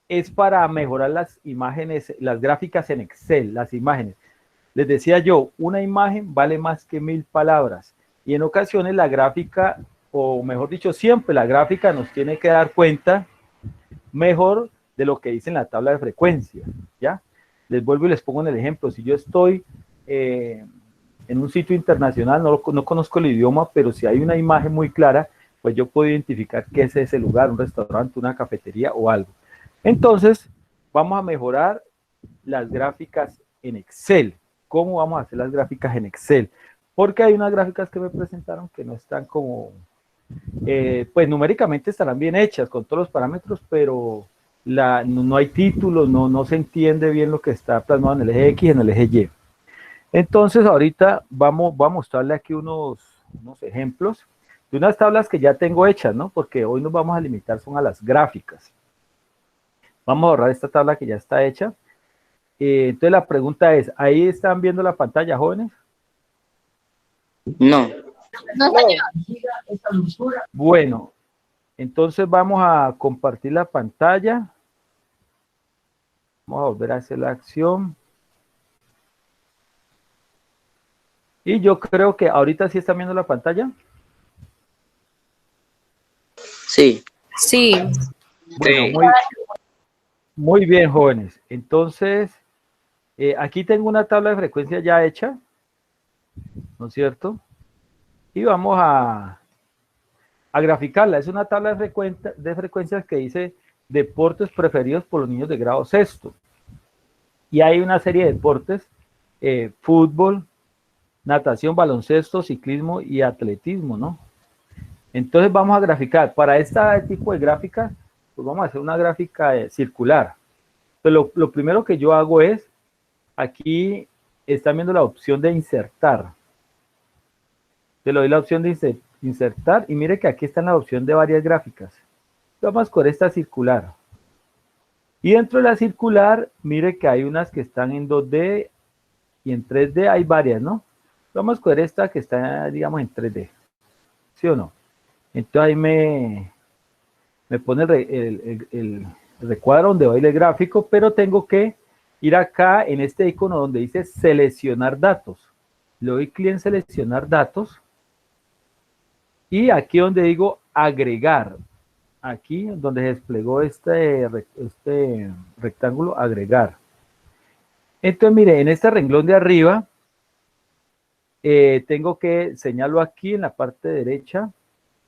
es para mejorar las imágenes, las gráficas en Excel, las imágenes. Les decía yo, una imagen vale más que 1000 palabras. Y en ocasiones la gráfica, o mejor dicho, siempre la gráfica nos tiene que dar cuenta mejor de lo que dice en la tabla de frecuencia, ¿ya? Les vuelvo y les pongo en el ejemplo. Si yo estoy en un sitio internacional, no conozco el idioma, pero si hay una imagen muy clara, pues yo puedo identificar qué es ese lugar, un restaurante, una cafetería o algo. Entonces, vamos a mejorar las gráficas en Excel. ¿Cómo vamos a hacer las gráficas en Excel? Porque hay unas gráficas que me presentaron que no están como, pues numéricamente estarán bien hechas con todos los parámetros, pero no hay títulos, no se entiende bien lo que está plasmado en el eje X y en el eje Y. Entonces, ahorita voy a mostrarle aquí unos ejemplos de unas tablas que ya tengo hechas, ¿no? Porque hoy nos vamos a limitar son a las gráficas. Vamos a borrar esta tabla que ya está hecha. Entonces, la pregunta es, ¿ahí están viendo la pantalla, jóvenes? No. No, señor. Bueno, entonces vamos a compartir la pantalla. Vamos a volver a hacer la acción. Y yo creo que ahorita sí están viendo la pantalla. Sí. Sí. Bueno, Sí. muy bien, jóvenes. Entonces, aquí tengo una tabla de frecuencia ya hecha, ¿no es cierto? Y vamos a graficarla. Es una tabla de frecuencias que dice deportes preferidos por los niños de grado sexto. Y hay una serie de deportes, fútbol, natación, baloncesto, ciclismo y atletismo, ¿no? Entonces vamos a graficar. Para este tipo de gráfica, pues vamos a hacer una gráfica circular. Pero lo primero que yo hago es, aquí están viendo la opción de insertar. Te le doy la opción de insertar y mire que aquí está la opción de varias gráficas. Vamos con esta circular. Y dentro de la circular, mire que hay unas que están en 2D y en 3D hay varias, ¿no? Vamos a escoger esta que está, digamos, en 3D. ¿Sí o no? Entonces ahí me pone el recuadro donde va el gráfico, pero tengo que ir acá en este icono donde dice seleccionar datos. Le doy clic en seleccionar datos y aquí donde digo agregar. Aquí donde se desplegó este rectángulo, agregar. Entonces, mire, en este renglón de arriba, tengo que señalarlo aquí en la parte derecha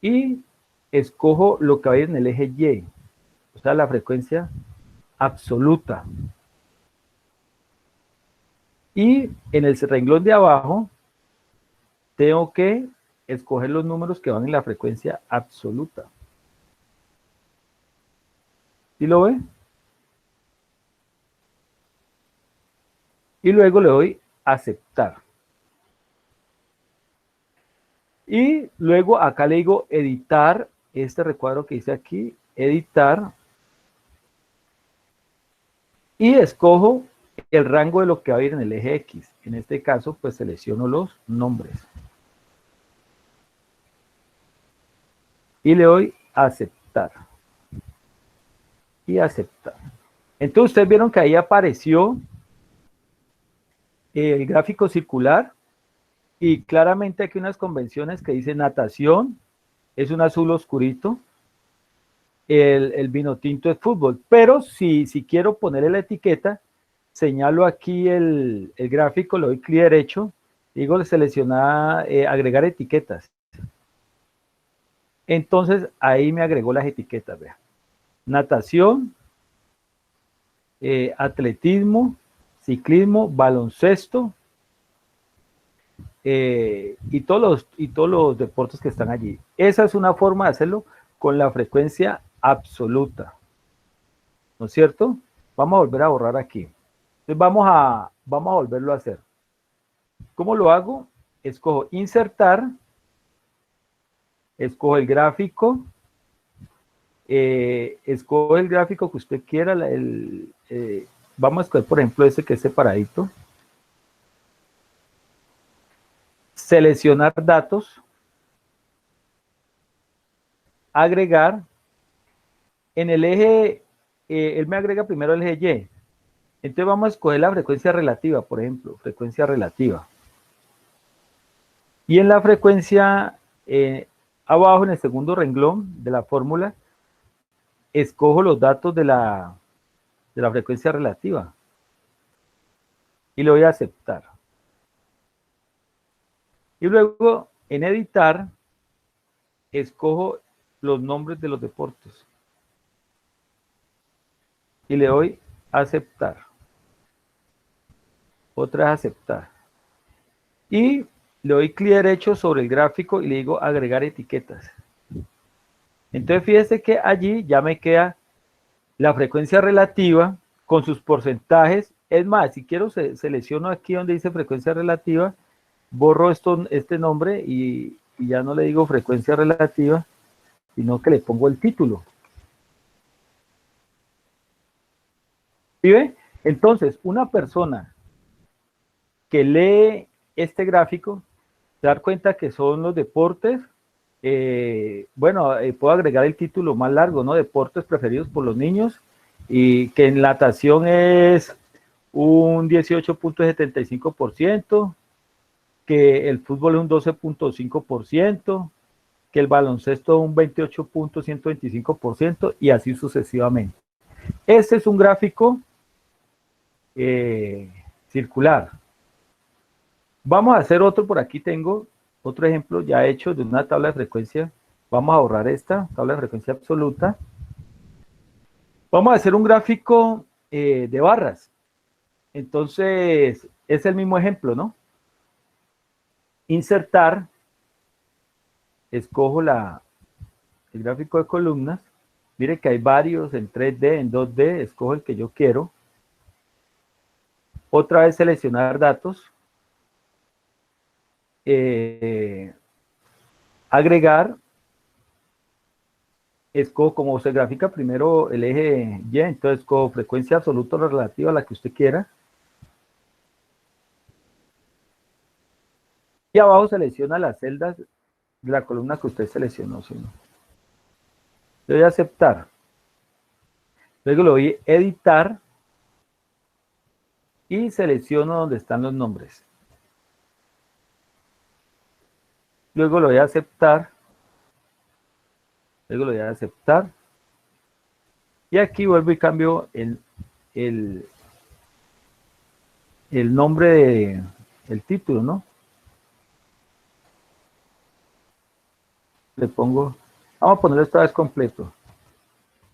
y escojo lo que va a ir en el eje Y, o sea, la frecuencia absoluta. Y en el renglón de abajo, tengo que escoger los números que van en la frecuencia absoluta. ¿Sí lo ve? Y luego le doy aceptar. Y luego acá le digo editar, este recuadro que dice aquí, editar. Y escojo el rango de lo que va a ir en el eje X. En este caso, pues selecciono los nombres. Y le doy aceptar. Y aceptar. Entonces, ustedes vieron que ahí apareció el gráfico circular. Y claramente aquí unas convenciones que dice natación, es un azul oscurito. El vino tinto es fútbol. Pero si quiero ponerle la etiqueta, señalo aquí el gráfico, le doy clic derecho, digo seleccionar, agregar etiquetas. Entonces ahí me agregó las etiquetas, vea. Natación, atletismo, ciclismo, baloncesto, y todos los deportes que están allí. Esa es una forma de hacerlo con la frecuencia absoluta, ¿no es cierto? Vamos a volver a borrar aquí. Entonces vamos a volverlo a hacer. ¿Cómo lo hago? Escojo insertar, escojo el gráfico, escojo el gráfico que usted quiera, vamos a escoger por ejemplo este que es separadito. Seleccionar datos, agregar, en el eje él me agrega primero el eje Y. Entonces vamos a escoger la frecuencia relativa, por ejemplo, frecuencia relativa. Y en la frecuencia, abajo en el segundo renglón de la fórmula, escojo los datos de la frecuencia relativa. Y le voy a aceptar. Y luego, en editar, escojo los nombres de los deportes. Y le doy a aceptar. Otra es aceptar. Y le doy clic derecho sobre el gráfico y le digo agregar etiquetas. Entonces fíjese que allí ya me queda la frecuencia relativa con sus porcentajes. Es más, si quiero selecciono aquí donde dice frecuencia relativa, borro este nombre y ya no le digo frecuencia relativa, sino que le pongo el título. ¿Sí ve? Entonces, una persona que lee este gráfico, se da cuenta que son los deportes. Puedo agregar el título más largo, ¿no? Deportes preferidos por los niños, y que en natación es un 18.75%, que el fútbol es un 12.5%, que el baloncesto es un 28.125%, y así sucesivamente. Este es un gráfico circular. Vamos a hacer otro, por aquí tengo otro ejemplo ya hecho de una tabla de frecuencia. Vamos a borrar esta tabla de frecuencia absoluta. Vamos a hacer un gráfico de barras. Entonces, es el mismo ejemplo, ¿no? Insertar, escojo el gráfico de columnas. Mire que hay varios en 3D, en 2D, escojo el que yo quiero. Otra vez seleccionar datos. Agregar. Escojo, como se grafica primero el eje Y, entonces escojo frecuencia absoluta o relativa a la que usted quiera. Y abajo selecciona las celdas de la columna que usted seleccionó. ¿Sí? Le doy a aceptar. Luego le doy a editar y selecciono donde están los nombres. Luego le doy a aceptar. Luego le doy a aceptar. Y aquí vuelvo y cambio el nombre del título, ¿no? Le pongo, vamos a ponerlo esta vez completo.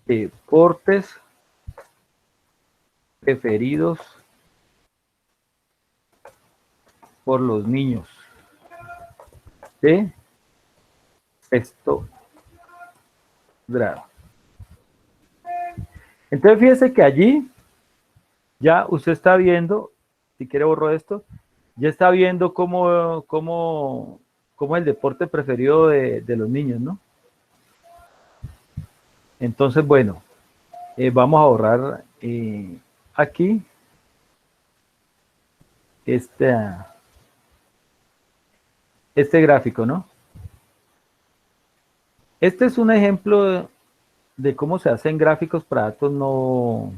Deportes preferidos por los niños de sexto grado. Entonces fíjese que allí ya usted está viendo, si quiere borro esto, ya está viendo cómo es el deporte preferido de los niños, ¿no? Entonces, bueno, vamos a borrar aquí este gráfico, ¿no? Este es un ejemplo de cómo se hacen gráficos para datos no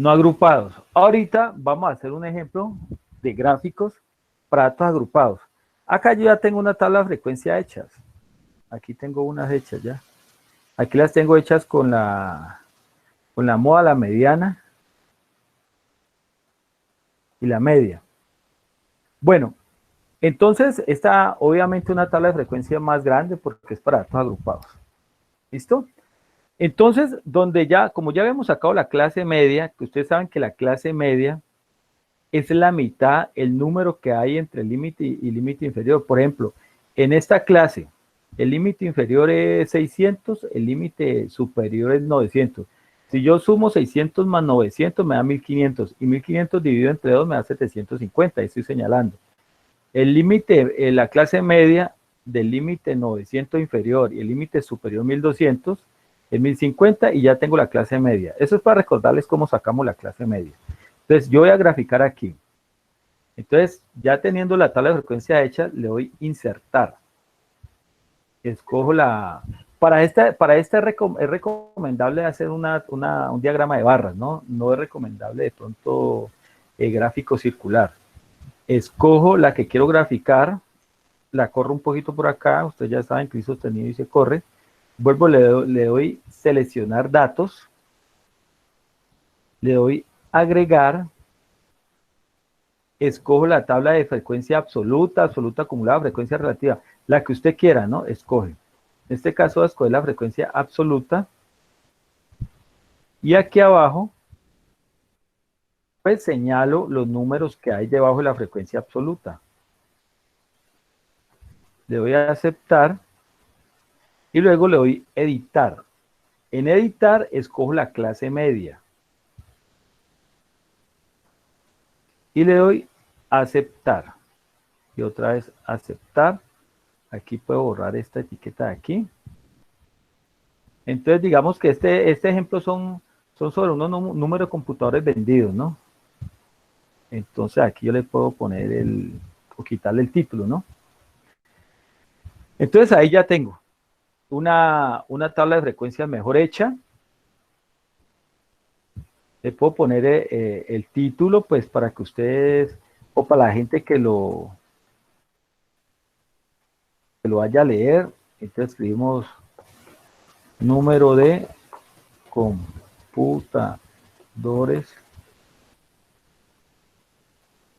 agrupados. Ahorita vamos a hacer un ejemplo de gráficos para datos agrupados. Acá yo ya tengo una tabla de frecuencia hechas. Aquí tengo unas hechas ya. Aquí las tengo hechas con la moda, la mediana y la media. Bueno, entonces esta obviamente una tabla de frecuencia más grande porque es para datos agrupados. ¿Listo? Entonces, como ya habíamos sacado la clase media, que ustedes saben que la clase media es la mitad, el número que hay entre el límite y límite inferior. Por ejemplo, en esta clase, el límite inferior es 600, el límite superior es 900. Si yo sumo 600 más 900 me da 1500, y 1500 dividido entre 2 me da 750, ahí estoy señalando. El límite, la clase media del límite 900 inferior y el límite superior 1200 es 1050 y ya tengo la clase media. Eso es para recordarles cómo sacamos la clase media. Entonces yo voy a graficar aquí. Entonces ya teniendo la tabla de frecuencia hecha, le doy insertar. Escojo para esta es recomendable hacer un diagrama de barras, ¿no? No es recomendable de pronto gráfico circular. Escojo la que quiero graficar, la corro un poquito por acá, usted ya sabe, clic sostenido y se corre. Vuelvo, le doy seleccionar datos, le doy agregar, escojo la tabla de frecuencia absoluta, absoluta acumulada, frecuencia relativa, la que usted quiera, ¿no? Escoge. En este caso voy a escoger la frecuencia absoluta. Y aquí abajo, pues señalo los números que hay debajo de la frecuencia absoluta. Le doy a aceptar y luego le doy editar. En editar escojo la clase media. Y le doy aceptar. Y otra vez aceptar. Aquí puedo borrar esta etiqueta de aquí. Entonces digamos que este ejemplo son sobre unos números de computadores vendidos, ¿no? Entonces aquí yo le puedo poner o quitarle el título, ¿no? Entonces ahí ya tengo una tabla de frecuencias mejor hecha. Le puedo poner el título, pues para que ustedes, o para la gente que lo vaya a leer. Entonces escribimos número de computadores.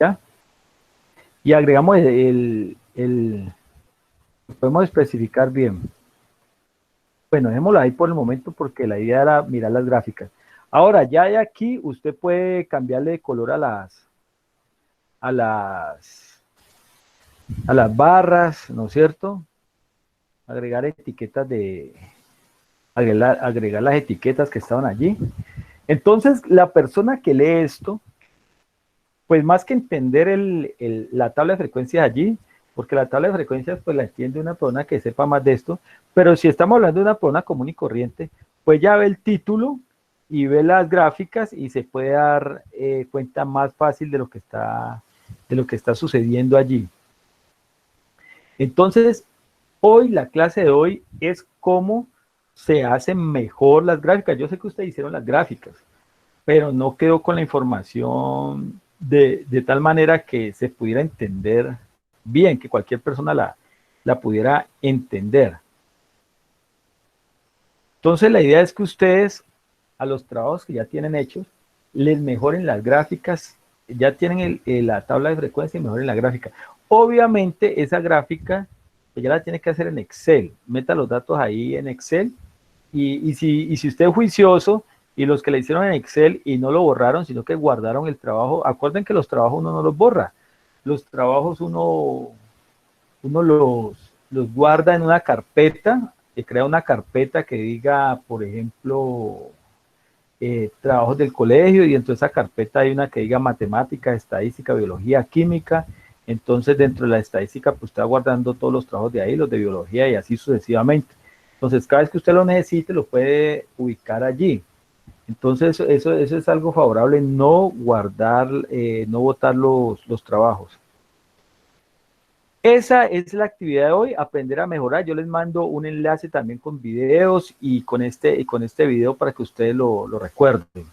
¿Ya? Y agregamos podemos especificar bien. Bueno, dejémoslo ahí por el momento porque la idea era mirar las gráficas. Ahora, ya de aquí usted puede cambiarle de color a las barras, ¿no es cierto? Agregar etiquetas agregar las etiquetas que estaban allí. Entonces, la persona que lee esto, pues más que entender la tabla de frecuencias allí, porque la tabla de frecuencias pues la entiende una persona que sepa más de esto, pero si estamos hablando de una persona común y corriente, pues ya ve el título y ve las gráficas y se puede dar cuenta más fácil de lo que está sucediendo allí. Entonces, hoy, la clase de hoy es cómo se hacen mejor las gráficas. Yo sé que ustedes hicieron las gráficas, pero no quedó con la información de tal manera que se pudiera entender bien, que cualquier persona la pudiera entender. Entonces, la idea es que ustedes, a los trabajos que ya tienen hechos, les mejoren las gráficas, ya tienen la tabla de frecuencia y mejoren la gráfica. Obviamente, esa gráfica ya la tiene que hacer en Excel. Meta los datos ahí en Excel y si usted es juicioso y los que le hicieron en Excel y no lo borraron, sino que guardaron el trabajo, acuerden que los trabajos uno no los borra. Los trabajos uno los guarda en una carpeta, que crea una carpeta que diga, por ejemplo, trabajos del colegio, y dentro de esa carpeta hay una que diga matemática, estadística, biología, química. Entonces dentro de la estadística pues está guardando todos los trabajos de ahí, los de biología y así sucesivamente. Entonces cada vez que usted lo necesite lo puede ubicar allí. Entonces eso es algo favorable, no guardar, no botar los trabajos. Esa es la actividad de hoy, aprender a mejorar. Yo les mando un enlace también con videos y con este video para que ustedes lo recuerden.